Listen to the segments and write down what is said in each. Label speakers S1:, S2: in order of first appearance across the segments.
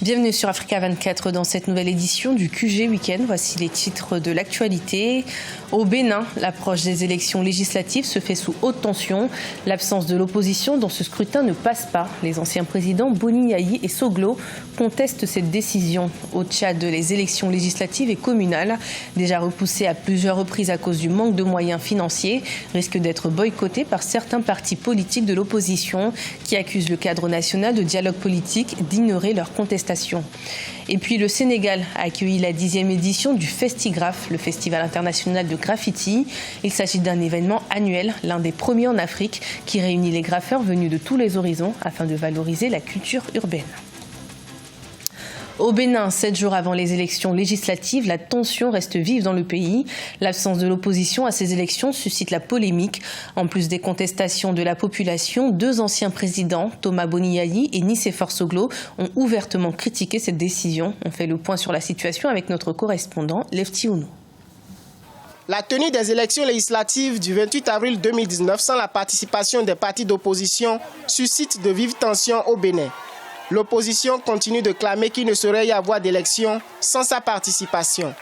S1: Bienvenue sur Africa 24 dans cette nouvelle édition du QG Week-end. Voici les titres de l'actualité. Au Bénin, l'approche des élections législatives se fait sous haute tension. L'absence de l'opposition dans ce scrutin ne passe pas. Les anciens présidents Boni Yayi et Soglo contestent cette décision. Au Tchad, les élections législatives et communales, déjà repoussées à plusieurs reprises à cause du manque de moyens financiers, risquent d'être boycottées par certains partis politiques de l'opposition qui accusent le cadre national de dialogue politique d'ignorer leurs contestations. Et puis le Sénégal a accueilli la 10e édition du Festigraph, le festival international de graffiti. Il s'agit d'un événement annuel, l'un des premiers en Afrique, qui réunit les graffeurs venus de tous les horizons afin de valoriser la culture urbaine. Au Bénin, 7 jours avant les élections législatives, la tension reste vive dans le pays. L'absence de l'opposition à ces élections suscite la polémique. En plus des contestations de la population, 2 anciens présidents, Thomas Boni Yayi et Nicéphore Soglo, ont ouvertement critiqué cette décision. On fait le point sur la situation avec notre correspondant, Lefti Ounou.
S2: La tenue des élections législatives du 28 avril 2019 sans la participation des partis d'opposition suscite de vives tensions au Bénin. L'opposition continue de clamer qu'il ne saurait y avoir d'élection sans sa participation.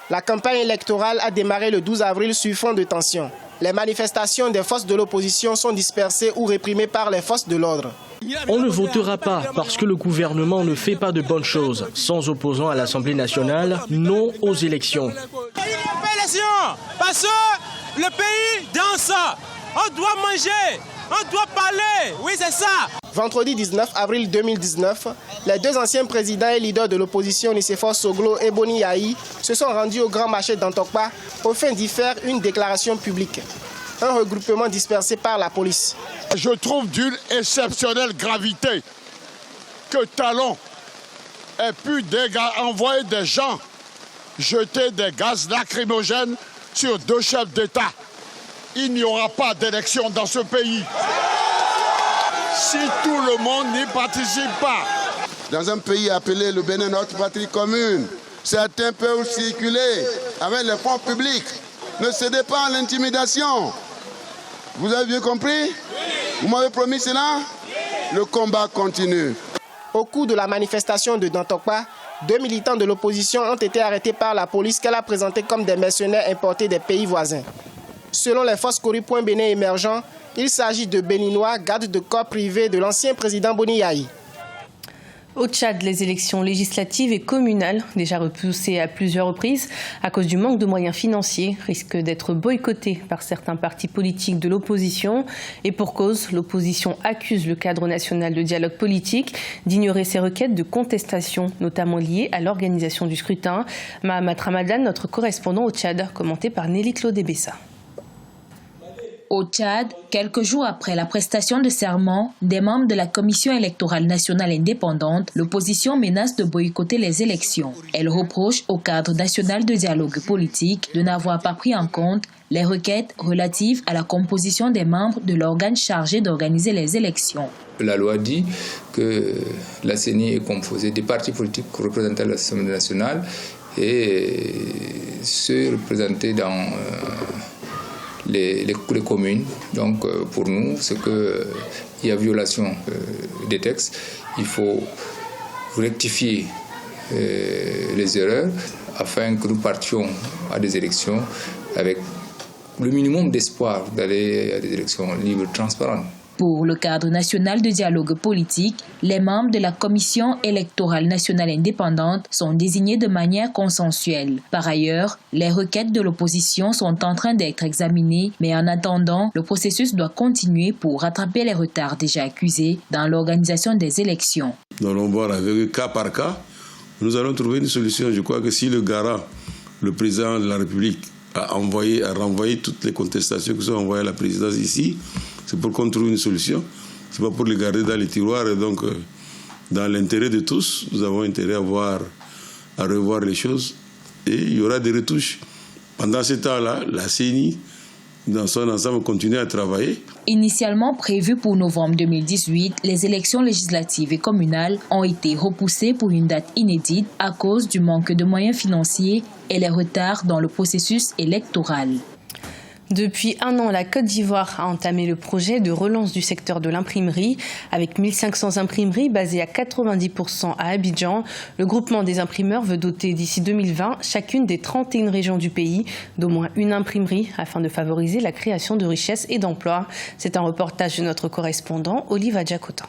S2: La campagne électorale a démarré le 12 avril sur fond de tension. Les manifestations des forces de l'opposition sont dispersées ou réprimées par les forces de l'ordre.
S3: On ne votera pas parce que le gouvernement ne fait pas de bonnes choses. Sans opposants à l'Assemblée nationale, non aux élections.
S4: Il n'y a pas d'élection parce que le pays danse. On doit manger, on doit parler. Oui, c'est ça.
S2: Vendredi 19 avril 2019, les 2 anciens présidents et leaders de l'opposition, Nicéphore Soglo et Boni Yayi, se sont rendus au grand marché d'Antokpa au fin d'y faire une déclaration publique. Un regroupement dispersé par la police.
S5: Je trouve d'une exceptionnelle gravité que Talon ait pu envoyer des gens jeter des gaz lacrymogènes sur 2 chefs d'État. Il n'y aura pas d'élection dans ce pays si tout le monde n'y participe pas.
S6: Dans un pays appelé le Bénin, notre patrie commune, certains peuvent circuler avec les fonds publics. Ne cédez pas à l'intimidation. Vous avez bien compris? Vous m'avez promis cela? Le combat continue.
S2: Au cours de la manifestation de Dantokpa, 2 militants de l'opposition ont été arrêtés par la police qu'elle a présentés comme des mercenaires importés des pays voisins. Selon les forces Cori-Point Bénin émergents, il s'agit de Béninois, gardes de corps privés de l'ancien président Boni Yayi.
S1: Au Tchad, les élections législatives et communales, déjà repoussées à plusieurs reprises à cause du manque de moyens financiers, risquent d'être boycottées par certains partis politiques de l'opposition. Et pour cause, l'opposition accuse le cadre national de dialogue politique d'ignorer ses requêtes de contestation, notamment liées à l'organisation du scrutin. Mahamat Ramadan, notre correspondant au Tchad, commenté par Nelly Claude Bessa.
S7: Au Tchad, quelques jours après la prestation de serment des membres de la Commission électorale nationale indépendante, l'opposition menace de boycotter les élections. Elle reproche au cadre national de dialogue politique de n'avoir pas pris en compte les requêtes relatives à la composition des membres de l'organe chargé d'organiser les élections.
S8: La loi dit que la CENI est composée des partis politiques représentés à l'Assemblée nationale et ceux représentés dans les communes. Donc pour nous, c'est qu'il y a violation des textes. Il faut rectifier les erreurs afin que nous partions à des élections avec le minimum d'espoir d'aller à des élections libres et transparentes.
S7: Pour le cadre national de dialogue politique, les membres de la Commission électorale nationale indépendante sont désignés de manière consensuelle. Par ailleurs, les requêtes de l'opposition sont en train d'être examinées, mais en attendant, le processus doit continuer pour rattraper les retards déjà accusés dans l'organisation des élections.
S9: Nous allons voir avec cas par cas. Nous allons trouver une solution. Je crois que si le garant, le président de la République, a renvoyé toutes les contestations qui sont envoyées à la présidence ici, c'est pour qu'on trouve une solution. Ce n'est pas pour les garder dans les tiroirs. Et donc, dans l'intérêt de tous, nous avons intérêt à revoir les choses. Et il y aura des retouches. Pendant ce temps-là, la CENI, dans son ensemble, continue à travailler.
S7: Initialement prévues pour novembre 2018, les élections législatives et communales ont été repoussées pour une date inédite à cause du manque de moyens financiers et les retards dans le processus électoral.
S1: Depuis un an, la Côte d'Ivoire a entamé le projet de relance du secteur de l'imprimerie. Avec 1500 imprimeries basées à 90% à Abidjan, le groupement des imprimeurs veut doter d'ici 2020 chacune des 31 régions du pays d'au moins une imprimerie afin de favoriser la création de richesses et d'emplois. C'est un reportage de notre correspondant Olive Adjakotan.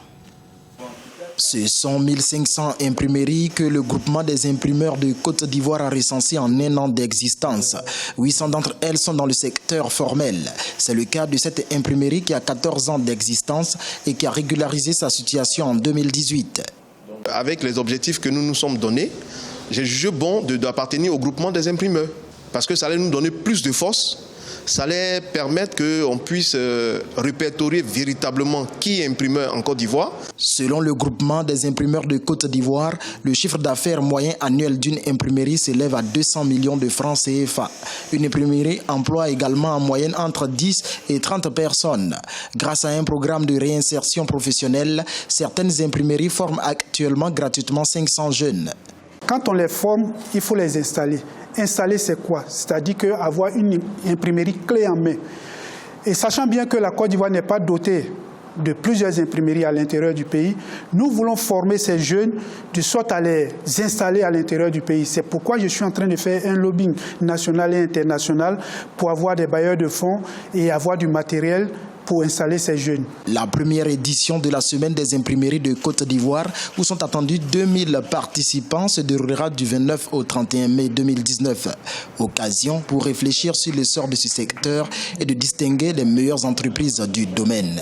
S10: Ce sont 1500 imprimeries que le groupement des imprimeurs de Côte d'Ivoire a recensées en un an d'existence. 800 d'entre elles sont dans le secteur formel. C'est le cas de cette imprimerie qui a 14 ans d'existence et qui a régularisé sa situation en 2018.
S11: Avec les objectifs que nous nous sommes donnés, j'ai jugé bon d'appartenir au groupement des imprimeurs parce que ça allait nous donner plus de force. Ça allait permettre qu'on puisse répertorier véritablement qui est imprimeur en Côte d'Ivoire.
S10: Selon le groupement des imprimeurs de Côte d'Ivoire, le chiffre d'affaires moyen annuel d'une imprimerie s'élève à 200 millions de francs CFA. Une imprimerie emploie également en moyenne entre 10 et 30 personnes. Grâce à un programme de réinsertion professionnelle, certaines imprimeries forment actuellement gratuitement 500 jeunes.
S12: Quand on les forme, il faut les installer. Installer, c'est quoi? C'est-à-dire avoir une imprimerie clé en main. Et sachant bien que la Côte d'Ivoire n'est pas dotée de plusieurs imprimeries à l'intérieur du pays, nous voulons former ces jeunes de sorte à les installer à l'intérieur du pays. C'est pourquoi je suis en train de faire un lobbying national et international pour avoir des bailleurs de fonds et avoir du matériel pour installer ces jeunes.
S10: La première édition de la Semaine des imprimeries de Côte d'Ivoire, où sont attendus 2000 participants, se déroulera du 29 au 31 mai 2019. Occasion pour réfléchir sur le sort de ce secteur et de distinguer les meilleures entreprises du domaine.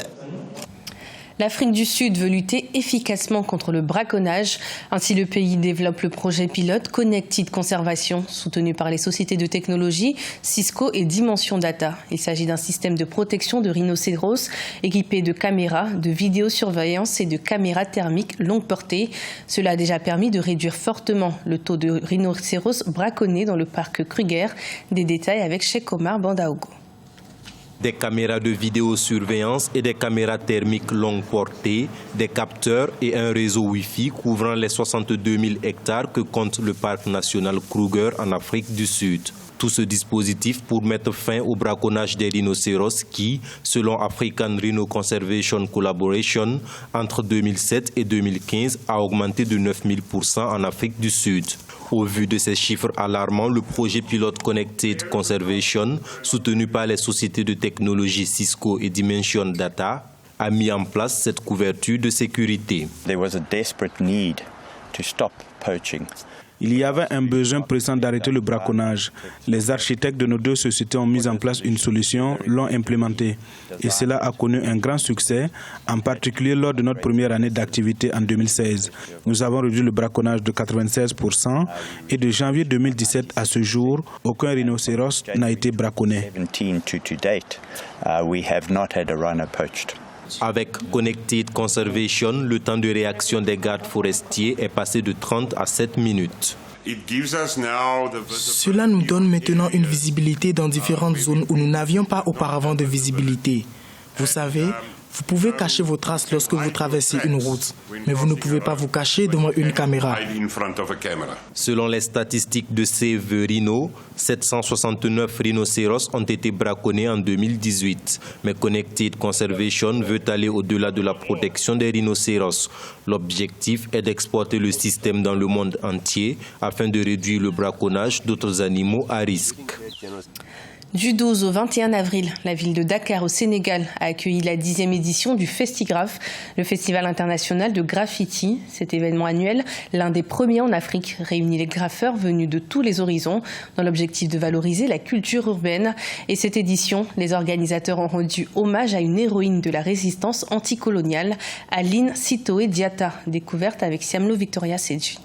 S1: L'Afrique du Sud veut lutter efficacement contre le braconnage. Ainsi, le pays développe le projet pilote Connected Conservation, soutenu par les sociétés de technologie Cisco et Dimension Data. Il s'agit d'un système de protection de rhinocéros équipé de caméras, de vidéosurveillance et de caméras thermiques longue portée. Cela a déjà permis de réduire fortement le taux de rhinocéros braconnés dans le parc Kruger. Des détails avec Cheikh Omar Bandaogo.
S13: Des caméras de vidéosurveillance et des caméras thermiques longue portée, des capteurs et un réseau Wi-Fi couvrant les 62 000 hectares que compte le parc national Kruger en Afrique du Sud. Tout ce dispositif pour mettre fin au braconnage des rhinocéros qui, selon African Rhino Conservation Collaboration, entre 2007 et 2015 a augmenté de 9000% en Afrique du Sud. Au vu de ces chiffres alarmants, le projet pilote Connected Conservation, soutenu par les sociétés de technologie Cisco et Dimension Data, a mis en place cette couverture de sécurité.
S14: There was a desperate need to stop poaching.
S15: Il y avait un besoin pressant d'arrêter le braconnage. Les architectes de nos deux sociétés ont mis en place une solution, l'ont implémentée. Et cela a connu un grand succès, en particulier lors de notre première année d'activité en 2016. Nous avons réduit le braconnage de 96% et de janvier 2017 à ce jour, aucun rhinocéros n'a été braconné.
S13: Avec Connected Conservation, le temps de réaction des gardes forestiers est passé de 30 à 7 minutes.
S16: Cela nous donne maintenant une visibilité dans différentes zones où nous n'avions pas auparavant de visibilité. Vous savez, vous pouvez cacher vos traces lorsque vous traversez une route, mais vous ne pouvez pas vous cacher devant une caméra.
S13: Selon les statistiques de Save the Rhino, 769 rhinocéros ont été braconnés en 2018. Mais Connected Conservation veut aller au-delà de la protection des rhinocéros. L'objectif est d'exporter le système dans le monde entier afin de réduire le braconnage d'autres animaux à risque.
S1: Du 12 au 21 avril, la ville de Dakar au Sénégal a accueilli la 10e édition du Festigraph, le festival international de graffiti. Cet événement annuel, l'un des premiers en Afrique, réunit les graffeurs venus de tous les horizons dans l'objectif de valoriser la culture urbaine. Et cette édition, les organisateurs ont rendu hommage à une héroïne de la résistance anticoloniale, Aline Sitoé Diatta, découverte avec Siamlo Victoria Sedji.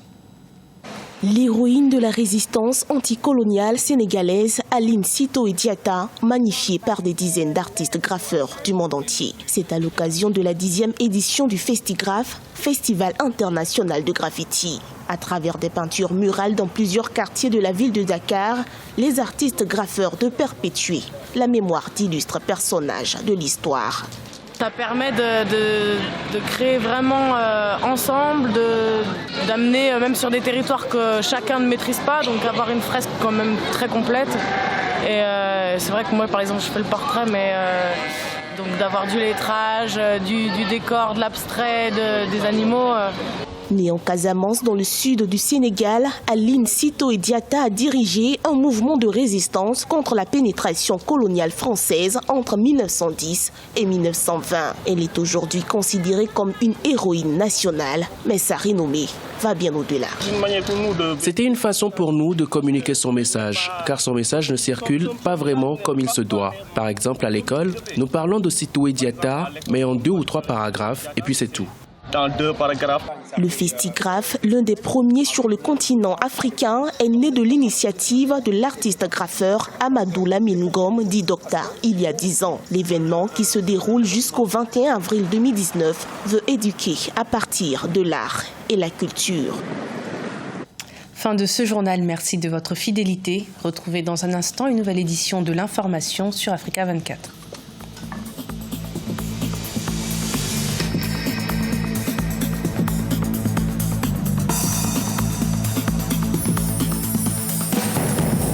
S17: L'héroïne de la résistance anticoloniale sénégalaise, Aline Sitoé Diatta, magnifiée par des dizaines d'artistes graffeurs du monde entier. C'est à l'occasion de la 10e édition du Festigraph, Festival international de graffiti. À travers des peintures murales dans plusieurs quartiers de la ville de Dakar, les artistes graffeurs de perpétuer la mémoire d'illustres personnages de l'histoire.
S18: Ça permet de créer vraiment ensemble, d'amener même sur des territoires que chacun ne maîtrise pas, donc avoir une fresque quand même très complète Et c'est vrai que moi, par exemple, je fais le portrait, mais donc d'avoir du lettrage, du décor, de l'abstrait, des animaux.
S17: Né en Casamance, dans le sud du Sénégal, Aline Sitoé Diatta a dirigé un mouvement de résistance contre la pénétration coloniale française entre 1910 et 1920. Elle est aujourd'hui considérée comme une héroïne nationale, mais sa renommée va bien au-delà.
S19: C'était une façon pour nous de communiquer son message, car son message ne circule pas vraiment comme il se doit. Par exemple, à l'école, nous parlons de Sitoé Diatta, mais en 2 ou 3 paragraphes, et puis c'est tout.
S17: Dans 2 paragraphes. Le Festigraphe, l'un des premiers sur le continent africain, est né de l'initiative de l'artiste graffeur Amadou Lamine Ngom, dit Docta, il y a 10 ans. L'événement, qui se déroule jusqu'au 21 avril 2019, veut éduquer à partir de l'art et la culture.
S1: Fin de ce journal, merci de votre fidélité. Retrouvez dans un instant une nouvelle édition de l'information sur Africa 24.